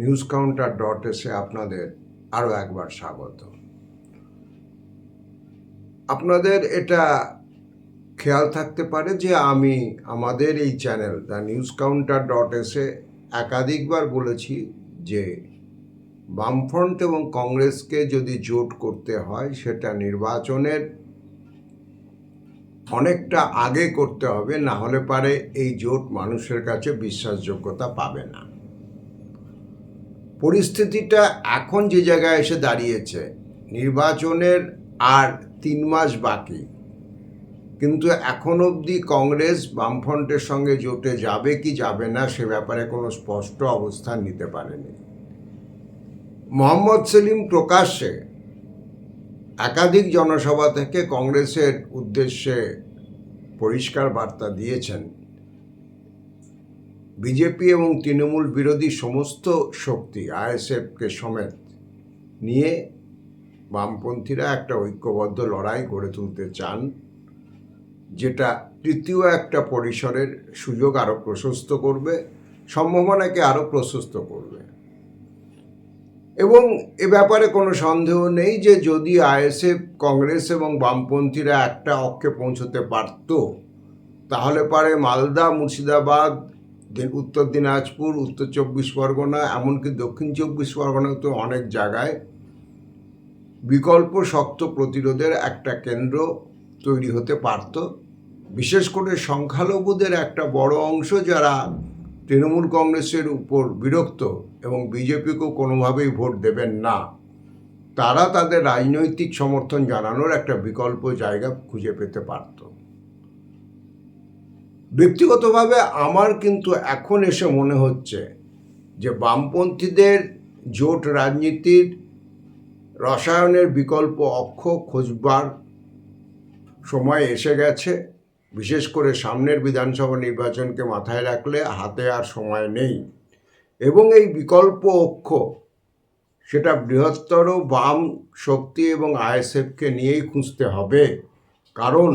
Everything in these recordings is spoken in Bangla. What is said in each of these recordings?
newscounter.এ আপনাদের আরও একবার স্বাগত। আপনাদের এটা খেয়াল থাকতে পারে যে আমি আমাদের এই চ্যানেল newscounter.এ একাধিকবার বলেছি যে বামফ্রন্ট এবং কংগ্রেসকে যদি জোট করতে হয় সেটা নির্বাচনের অনেকটা আগে করতে হবে, না হলে পারে এই জোট মানুষের কাছে বিশ্বাসযোগ্যতা পাবে না। পরিস্থিতিটা এখন যে জায়গায় এসে দাঁড়িয়েছে, নির্বাচনের আর 3 মাস বাকি, কিন্তু এখন অবধি কংগ্রেস বামফ্রন্টের সঙ্গে জোটে যাবে কি যাবে না সে ব্যাপারে কোনো স্পষ্ট অবস্থান নিতে পারেনি। মোহাম্মদ সেলিম প্রকাশ্যে একাধিক জনসভা থেকে কংগ্রেসের উদ্দেশ্যে পরিষ্কার বার্তা দিয়েছেন, বিজেপি এবং তৃণমূল বিরোধী সমস্ত শক্তি আইএসএফকে সমেত নিয়ে বামপন্থীরা একটা ঐক্যবদ্ধ লড়াই গড়ে তুলতে চান, যেটা তৃতীয় একটা পরিসরের সুযোগ আরও প্রশস্ত করবে, সম্ভাবনাকে আরও প্রশস্ত করবে। এবং এ ব্যাপারে কোনো সন্দেহ নেই যে যদি আইএসএফ, কংগ্রেস এবং বামপন্থীরা একটা অক্ষে পৌঁছতে পারত, তাহলে পারে মালদা, মুর্শিদাবাদ, উত্তর দিনাজপুর, উত্তর 24 পরগনা, এমনকি দক্ষিণ 24 পরগনাতে অনেক জায়গায় বিকল্প শক্ত প্রতিরোধের একটা কেন্দ্র তৈরি হতে পারত। বিশেষ করে সংখ্যালঘুদের একটা বড় অংশ যারা তৃণমূল কংগ্রেসের উপর বিরক্ত এবং বিজেপিকেও কোনোভাবেই ভোট দেবেন না, তারা তাদের রাজনৈতিক সমর্থন জানানোর একটা বিকল্প জায়গা খুঁজে পেতে পারত। ব্যক্তিগতভাবে আমার কিন্তু এখন এসে মনে হচ্ছে যে বামপন্থীদের জোট রাজনীতির রসায়নের বিকল্প অক্ষ খোঁজবার সময় এসে গেছে। বিশেষ করে সামনের বিধানসভা নির্বাচনকে মাথায় রাখলে হাতে আর সময় নেই, এবং এই বিকল্প অক্ষ সেটা বৃহত্তর বাম শক্তি এবং আইএসএফকে নিয়েই খুঁজতে হবে। কারণ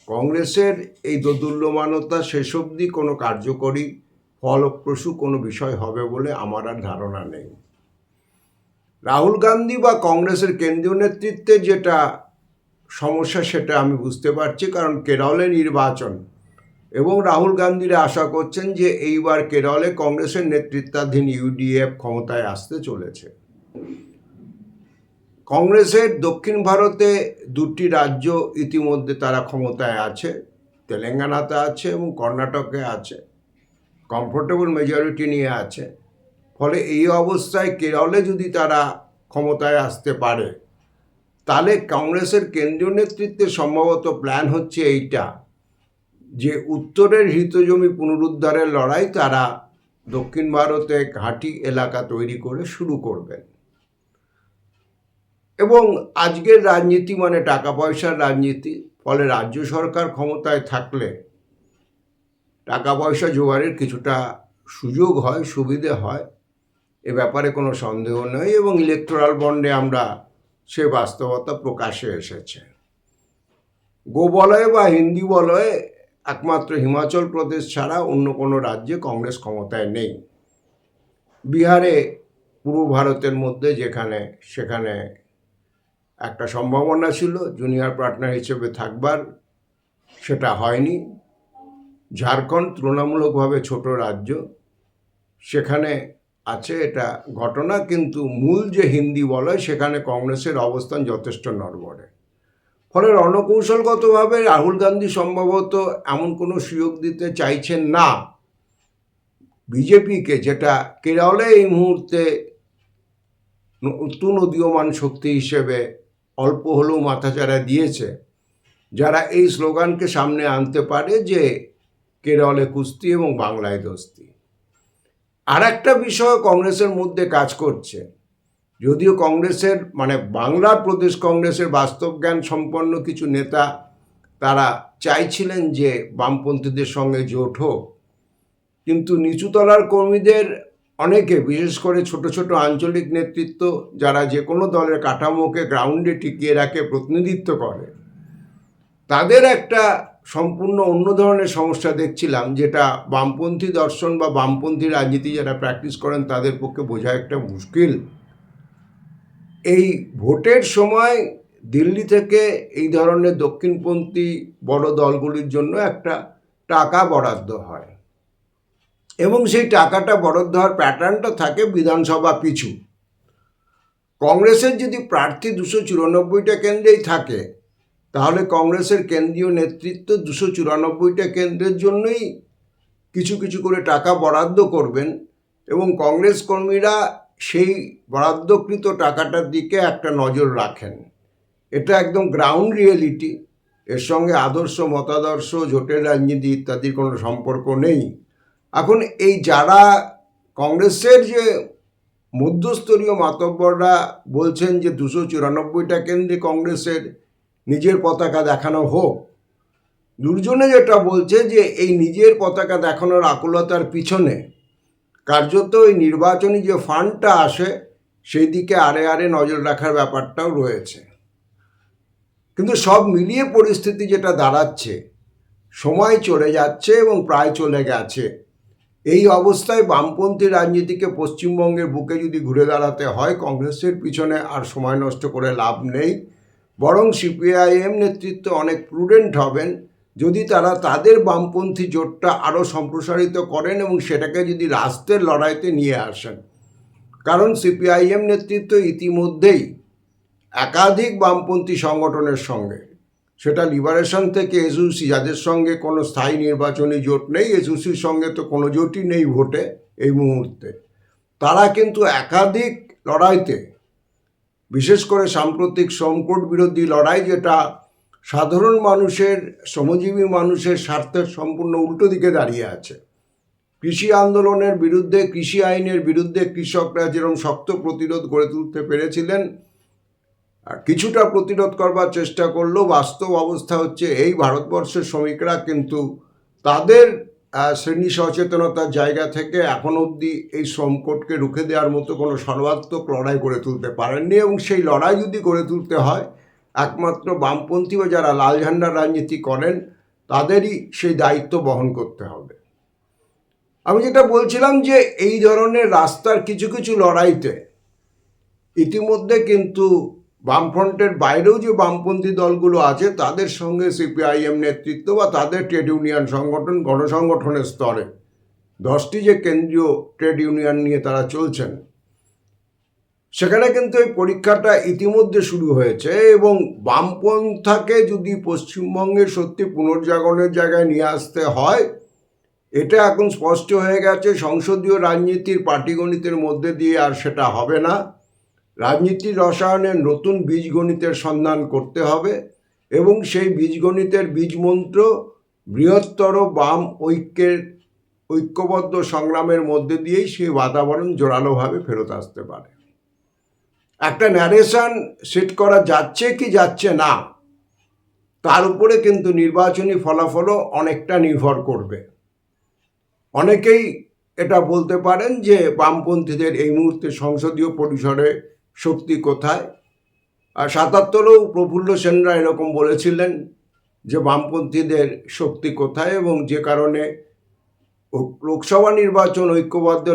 কংগ্রেসের এই দোদুল্যমানতা শেষ অবধি কোনো কার্যকরী ফলপ্রসূ কোনো বিষয় হবে বলে আমার আর ধারণা নেই। রাহুল গান্ধী বা কংগ্রেসের কেন্দ্রীয় নেতৃত্বে যেটা সমস্যা সেটা আমি বুঝতে পারছি, কারণ কেরলে নির্বাচন এবং রাহুল গান্ধীরা আশা করছেন যে এইবার কেরলে কংগ্রেসের নেতৃত্বাধীন ইউডিএফ ক্ষমতায় আসতে চলেছে। কংগ্রেসের দক্ষিণ ভারতে 2টি রাজ্য ইতিমধ্যে তারা ক্ষমতায় আছে, তেলেঙ্গানাতে আছে এবং কর্ণাটকে আছে, কমফোর্টেবল মেজরিটি নিয়ে আছে। ফলে এই অবস্থায় কেরলে যদি তারা ক্ষমতায় আসতে পারে, তাহলে কংগ্রেসের কেন্দ্রীয় নেতৃত্বের সম্ভবত প্ল্যান হচ্ছে এইটা যে উত্তরের হৃতজমি পুনরুদ্ধারের লড়াই তারা দক্ষিণ ভারতে ঘাঁটি এলাকা তৈরি করে শুরু করবেন। এবং আজকের রাজনীতি মানে টাকা পয়সার রাজনীতি, ফলে রাজ্য সরকার ক্ষমতায় থাকলে টাকা পয়সা জোগাড়ের কিছুটা সুযোগ হয়, সুবিধে হয়, এ ব্যাপারে কোনো সন্দেহ নেই। এবং ইলেকটোরাল বন্ডে আমরা সে বাস্তবতা প্রকাশে এসেছে। গোবলয়ে বা হিন্দি বলয়ে একমাত্র হিমাচল প্রদেশ ছাড়া অন্য কোনো রাজ্যে কংগ্রেস ক্ষমতায় নেই। বিহারে পূর্ব ভারতের মধ্যে সেখানে একটা সম্ভাবনা ছিল জুনিয়র পার্টনার হিসেবে থাকবার, সেটা হয়নি। ঝাড়খণ্ড তুলনামূলকভাবে ছোট রাজ্য, সেখানে আছে এটা ঘটনা, কিন্তু মূল যে হিন্দি বলয় সেখানে কংগ্রেসের অবস্থান যথেষ্ট নড়বড়ে। ফলে রণকৌশলগতভাবে রাহুল গান্ধী সম্ভবত এমন কোনো সুযোগ দিতে চাইছেন না বিজেপিকে, যেটা কেরলে এই মুহূর্তে নতুন উদীয়মান শক্তি হিসেবে অল্প হলেও মাথাচাড়া দিয়েছে, যারা এই স্লোগানকে সামনে আনতে পারে যে কেরলে কুস্তি এবং বাংলায় দোস্তি। আর একটা বিষয় কংগ্রেসের মধ্যে কাজ করছে, যদিও কংগ্রেসের মানে বাংলা প্রদেশ কংগ্রেসের বাস্তব জ্ঞান সম্পন্ন কিছু নেতা তারা চাইছিলেন যে বামপন্থীদের সঙ্গে জোট হোক, কিন্তু নিচুতলার কর্মীদের অনেকে, বিশেষ করে ছোট ছোট আঞ্চলিক নেতৃত্ব যারা যে কোনো দলের কাঠামোকে গ্রাউন্ডে টিকিয়ে রাখে, প্রতিনিধিত্ব করে, তাদের একটা সম্পূর্ণ অন্য ধরনের সমস্যা দেখছিলাম, যেটা বামপন্থী দর্শন বা বামপন্থী রাজনীতি যারা প্র্যাকটিস করেন তাদের পক্ষে বোঝা একটা মুশকিল। এই ভোটের সময় দিল্লি থেকে এই ধরনের দক্ষিণপন্থী বড় দলগুলির জন্য একটা টাকা বরাদ্দ হয় এবং সেই টাকাটা বরাদ্দ হওয়ার প্যাটার্নটা থাকে বিধানসভা পিছু। কংগ্রেসের যদি প্রার্থী 294টা কেন্দ্রেই থাকে, তাহলে কংগ্রেসের কেন্দ্রীয় নেতৃত্ব 294টা কেন্দ্রের জন্যই কিছু কিছু করে টাকা বরাদ্দ করবেন এবং কংগ্রেস কর্মীরা সেই বরাদ্দকৃত টাকাটার দিকে একটা নজর রাখেন। এটা একদম গ্রাউন্ড রিয়েলিটি। এর সঙ্গে আদর্শ মতাদর্শ, জোটের রাজনীতি ইত্যাদির কোনো সম্পর্ক নেই। এখন এই যারা কংগ্রেসের যে মধ্যস্তরীয় মাতব্বররা বলছেন যে 294টা কেন্দ্রে কংগ্রেসের নিজের পতাকা দেখানো হোক, দুজনে যেটা বলছে যে এই নিজের পতাকা দেখানোর আকুলতার পিছনে কার্যত এই নির্বাচনী যে ফান্ডটা আসে সেই দিকে আড়ে আড়ে নজর রাখার ব্যাপারটাও রয়েছে। কিন্তু সব মিলিয়ে পরিস্থিতি যেটা দাঁড়াচ্ছে, সময় চলে যাচ্ছে এবং প্রায় চলে গেছে। এই অবস্থায় বামপন্থী রাজনীতিকে পশ্চিমবঙ্গের বুকে যদি ঘুরে দাঁড়াতে হয়, কংগ্রেসের পিছনে আর সময় নষ্ট করে লাভ নেই। বরং সিপিআইএম নেতৃত্ব অনেক প্রুডেন্ট হবেন যদি তারা তাদের বামপন্থী জোটটা আরও সম্প্রসারিত করেন এবং সেটাকে যদি রাষ্ট্রের লড়াইতে নিয়ে আসেন। কারণ সিপিআইএম নেতৃত্ব ইতিমধ্যেই একাধিক বামপন্থী সংগঠনের সঙ্গে, সেটা লিবারেশন থেকে এসইউসি, যাদের সঙ্গে কোনো স্থায়ী নির্বাচনী জোট নেই, এসইউসির সঙ্গে তো কোনো জোটই নেই ভোটে এই মুহূর্তে, তারা কিন্তু একাধিক লড়াইতে, বিশেষ করে সাম্প্রতিক সংকট বিরোধী লড়াই, যেটা সাধারণ মানুষের, শ্রমজীবী মানুষের স্বার্থের সম্পূর্ণ উল্টো দিকে দাঁড়িয়ে আছে। কৃষি আন্দোলনের বিরুদ্ধে, কৃষি আইনের বিরুদ্ধে কৃষকরা যেরকম শক্ত প্রতিরোধ গড়ে তুলতে পেরেছিলেন, কিছুটা প্রতিরোধ করবার চেষ্টা করলেও বাস্তব অবস্থা হচ্ছে এই ভারতবর্ষের শ্রমিকরা কিন্তু তাদের শ্রেণী সচেতনতার জায়গা থেকে এখন অবধি এই শ্রমকোটকে রুখে দেওয়ার মতো কোনো সর্বাত্মক লড়াই গড়ে তুলতে পারেননি। এবং সেই লড়াই যদি গড়ে তুলতে হয়, একমাত্র বামপন্থী বা যারা লাল ঝান্ডার রাজনীতি করেন তাদেরই সেই দায়িত্ব বহন করতে হবে। আমি যেটা বলছিলাম যে এই ধরনের রাস্তার কিছু কিছু লড়াইতে ইতিমধ্যে কিন্তু বামফ্রন্টের বাইরেও যে বামপন্থী দলগুলো আছে তাদের সঙ্গে সিপিআইএম নেতৃত্ব বা তাদের ট্রেড ইউনিয়ন সংগঠন, গণসংগঠনের স্তরে 10টি যে কেন্দ্রীয় ট্রেড ইউনিয়ন নিয়ে তারা চলছেন, সেখানে কিন্তু এই পরীক্ষাটা ইতিমধ্যে শুরু হয়েছে। এবং বামপন্থাকে যদি পশ্চিমবঙ্গে সত্যি পুনর্জাগরণের জায়গায় নিয়ে আসতে হয়, এটা এখন স্পষ্ট হয়ে গেছে সংসদীয় রাজনীতির পাটিগণিতের মধ্যে দিয়ে আর সেটা হবে না। রাজনীতির রসায়নের নতুন বীজগণিতের সন্ধান করতে হবে এবং সেই বীজগণিতের বীজমন্ত্র বৃহত্তর বাম ঐক্যবদ্ধ সংগ্রামের মধ্যে দিয়েই সেই বাতাবরণ জোরালোভাবে ফেরত আসতে পারে। একটা ন্যারেশন সেট করা যাচ্ছে কি যাচ্ছে না, তার উপরে কিন্তু নির্বাচনী ফলাফলও অনেকটা নির্ভর করবে। অনেকেই এটা বলতে পারেন যে বামপন্থীদের এই মুহূর্তে সংসদীয় পরিসরে শক্তি কোথায়। আর 77-এও প্রফুল্ল সেনরা এরকম বলেছিলেন যে বামপন্থীদের শক্তি কোথায়, এবং যে কারণে লোকসভা নির্বাচন ঐক্যবদ্ধ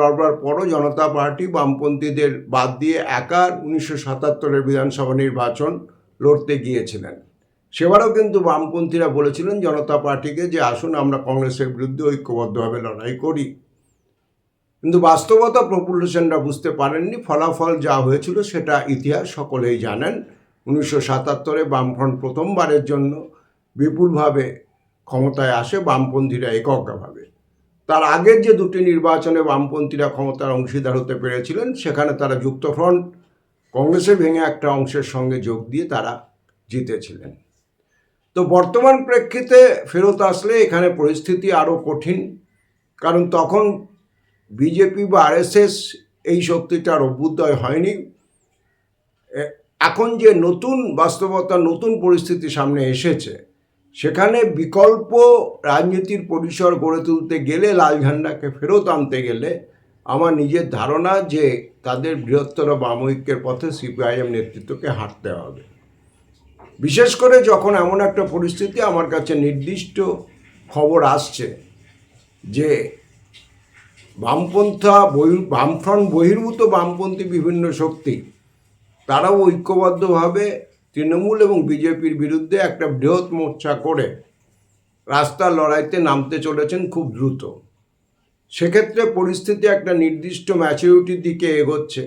লড়বার পরও জনতা পার্টি বামপন্থীদের বাদ দিয়ে একা 1977-এর বিধানসভা নির্বাচন লড়তে গিয়েছিলেন। সেবারও কিন্তু বামপন্থীরা বলেছিলেন জনতা পার্টিকে যে আসুন আমরা কংগ্রেসের বিরুদ্ধে ঐক্যবদ্ধভাবে লড়াই করি। কিন্তু বাস্তবতা প্রফুল্ল সেনরা বুঝতে পারেননি। ফলাফল যা হয়েছিল সেটা ইতিহাস সকলেই জানেন। 1977-এ বামফ্রন্ট প্রথমবারের জন্য বিপুলভাবে ক্ষমতায় আসে বামপন্থীরা এককভাবে। তার আগের যে দুটি নির্বাচনে বামপন্থীরা ক্ষমতার অংশীদার হতে পেরেছিলেন, সেখানে তারা যুক্তফ্রন্ট, কংগ্রেসের ভেঙে একটা অংশের সঙ্গে যোগ দিয়ে তারা জিতেছিলেন। তো বর্তমান প্রেক্ষিতে ফেরত আসলে এখানে পরিস্থিতি আরও কঠিন, কারণ তখন বিজেপি বা আরএসএস এই শক্তিটার অভ্যুদয় হয়নি। এখন যে নতুন বাস্তবতা, নতুন পরিস্থিতি সামনে এসেছে, সেখানে বিকল্প রাজনীতির পরিসর গড়ে তুলতে গেলে, লাল ঝান্ডাকে ফেরত আনতে গেলে আমার নিজের ধারণা যে তাদের বৃহত্তর বাম ঐক্যের পথে সিপিআইএম নেতৃত্বকে হাঁটতে হবে। বিশেষ করে যখন এমন একটা পরিস্থিতি আমার কাছে নির্দিষ্ট খবর আসছে যে বামফ্রন্ট বহির্ভূত বামপন্থী বিভিন্ন শক্তি তারাও ঐক্যবদ্ধভাবে তৃণমূল এবং বিজেপির বিরুদ্ধে একটা বৃহৎ মোর্চা করে রাস্তার লড়াইতে নামতে চলেছেন খুব দ্রুত। সেক্ষেত্রে পরিস্থিতি একটা নির্দিষ্ট ম্যাচুরিটির দিকে এগোচ্ছে।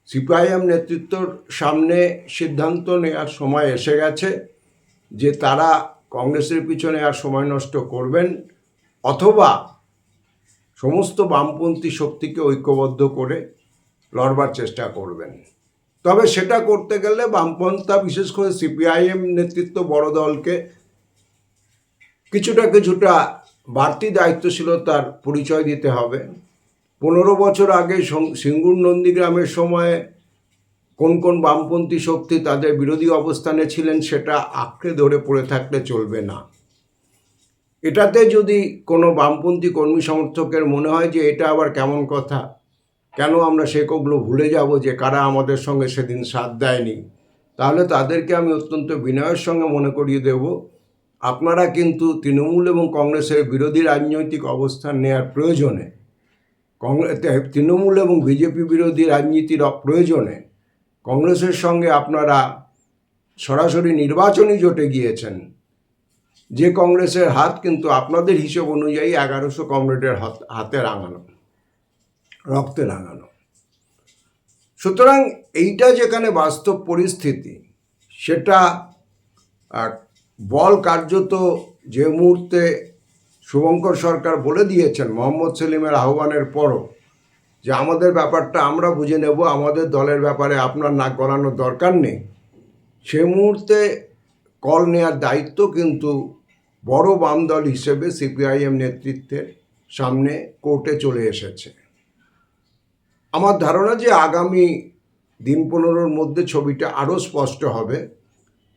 সিপিআইএম নেতৃত্বর সামনে সিদ্ধান্ত নেওয়ার সময় এসে গেছে যে তারা কংগ্রেসের পিছনে আর সময় নষ্ট করবেন, অথবা সমস্ত বামপন্থী শক্তিকে ঐক্যবদ্ধ করে লড়বার চেষ্টা করবেন। তবে সেটা করতে গেলে বামপন্থা, বিশেষ করে সিপিআইএম নেতৃত্ব বড় দলকে কিছুটা বাড়তি দায়িত্বশীলতার পরিচয় দিতে হবে। 15 বছর আগে সিঙ্গুর নন্দীগ্রামের সময়ে কোন বামপন্থী শক্তি তাদের বিরোধী অবস্থানে ছিলেন সেটা আঁকড়ে ধরে পড়ে থাকলে চলবে না। এটাতে যদি কোনো বামপন্থী কর্মী সমর্থকের মনে হয় যে এটা আবার কেমন কথা, কেন আমরা সেগুলো ভুলে যাব যে কারা আমাদের সঙ্গে সেদিন সাথ দেয়নি, তাহলে তাদেরকে আমি অত্যন্ত বিনয়ের সঙ্গে মনে করিয়ে দেব, আপনারা কিন্তু তৃণমূল এবং কংগ্রেসের বিরোধী রাজনৈতিক অবস্থান নেওয়ার প্রয়োজনে, তৃণমূল এবং বিজেপি বিরোধী রাজনীতির প্রয়োজনে কংগ্রেসের সঙ্গে আপনারা সরাসরি নির্বাচনী জোটে গিয়েছেন, যে কংগ্রেসের হাত কিন্তু আপনাদের হিসেব অনুযায়ী 1100 কমরেডের হাতে রাঙানো, রক্তে রাঙানো। সুতরাং এইটা যেখানে বাস্তব পরিস্থিতি, সেটা বল কার্যত যে মুহূর্তে শুভঙ্কর সরকার বলে দিয়েছেন মোহাম্মদ সেলিমের আহ্বানের পরও যে আমাদের ব্যাপারটা আমরা বুঝে নেব, আমাদের দলের ব্যাপারে আপনার নাক গলানোর দরকার নেই, সে মুহূর্তে কল নেওয়ার দায়িত্ব কিন্তু বড় বাম দল হিসেবে সিপিআইএম নেতৃত্বের সামনে কোর্টে চলে এসেছে। আমার ধারণা যে আগামী দিন 15-র মধ্যে ছবিটা আরও স্পষ্ট হবে।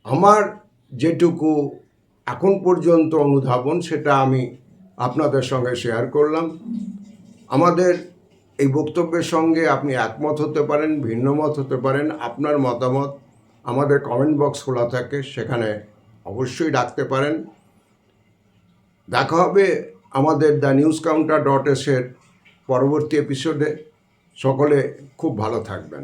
আমার যেটুকু এখন পর্যন্ত অনুধাবন সেটা আমি আপনাদের সঙ্গে শেয়ার করলাম। আমাদের এই বক্তব্যের সঙ্গে আপনি একমত হতে পারেন, ভিন্নমত হতে পারেন। আপনার মতামত আমাদের কমেন্ট বক্স খোলা থাকে, সেখানে অবশ্যই রাখতে পারেন। দেখা হবে আমাদের thenewscounter.s এর পরবর্তী এপিসোডে। সকলে খুব ভালো থাকবেন।